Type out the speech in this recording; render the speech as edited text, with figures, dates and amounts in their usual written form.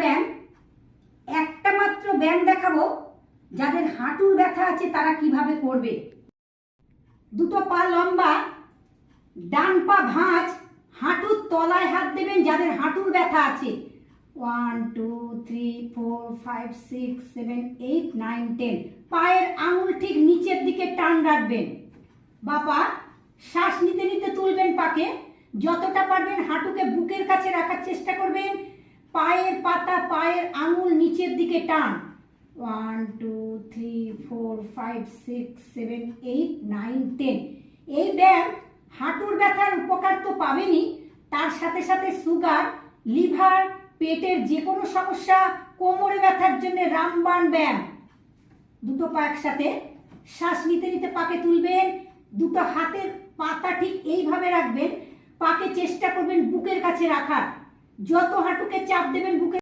ব্যায়াম, একটা মাত্র ব্যায়াম দেখাবো যাদের হাঁটুর ব্যথা আছে তারা কিভাবে করবে। দুটো পা লম্বা, ডান পা ভাঁজ, হাঁটুর তলায় হাত দেবেন যাদের হাঁটুর ব্যথা আছে। 1 2 3 4 5 6 7 8 9 10। পায়ের আঙুল ঠিক নিচের দিকে টান রাখবেন। বাপা শ্বাস নিতে নিতে তুলবেন পাকে, যতটা পারবেন হাঁটুকে বুকের কাছে রাখার চেষ্টা করবেন। পায়ের পাতা, পায়ের আঙুল নিচের দিকে টান। 1 2 3 4 5 6 7 8 9 10। এই ব্যায়াম হাঁটুর ব্যথার উপকার তো পাবেনই, তার সাথে সাথে সুগার, লিভার, পেটের যে কোনো সমস্যা, কোমরে ব্যথার জন্য রামবাণ ব্যায়াম। দুটো পা একসাথে, শ্বাস নিতে নিতে পাকে তুলবেন, দুটো হাতের পাতা ঠিক এইভাবে রাখবেন, পাকে চেষ্টা করবেন বুকের কাছে রাখার। যত হাঁটুকে চাপ দেবেন বুকের